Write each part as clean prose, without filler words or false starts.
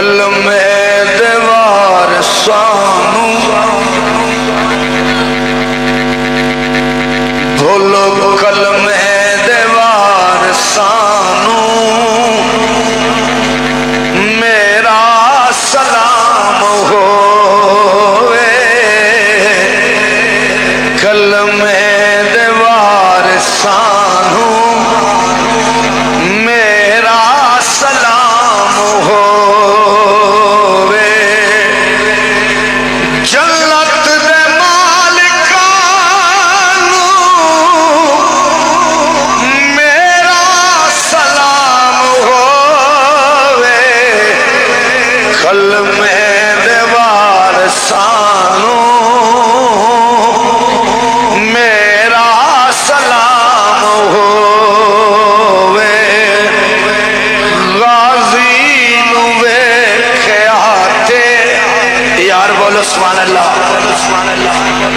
کلمے دے وارثانو بھولو کلمے دے وارثانو میرا سلام ہوئے کلمے دے وارثانو میرا سلام ہوئے جنت دے مالکانو میرا سلام ہوئے کلمے دے وارثانو میرا سلام ہوئے غازی نو ویکھیا تے یار بولو سبحان اللہ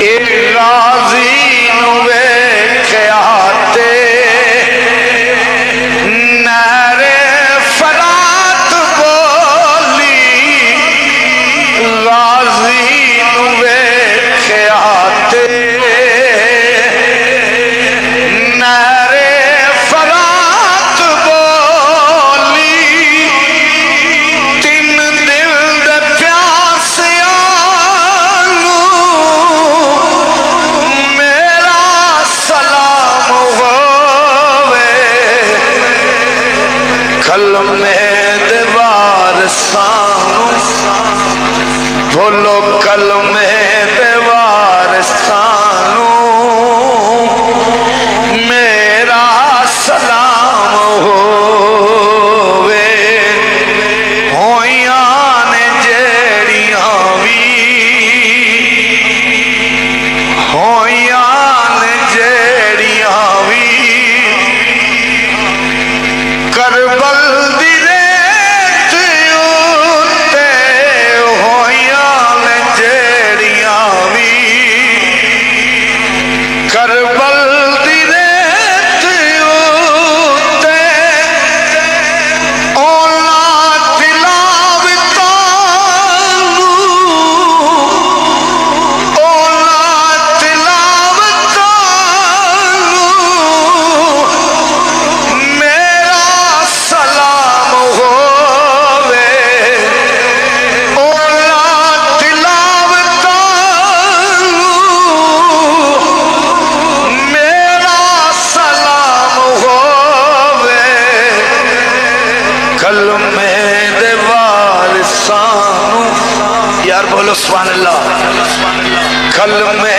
اے غازی نو ویکھیا تے نہر فرات بولی غازی نو ویکھیا تے نہر فرات بولی تین دل دے پیاسیانو میرا سلام ہوئے کلمے دے وارثانو بھولو کلمے دے وارثانو میرا سلام ہوئے ہویاں نے جیڑیاں وی ہویاں نے جیڑیاں وی کربل دی ریت اُتے ہویاں نے جیڑیاں وی کربل دی ریت اُتے اولا تلاوتانو اولا تلاوتانو میرا سلام ہوئے اولا تلاوتانو میرا سلام ہوئے کلمے دے وارثانو یار بولو سبحان اللہ کلمے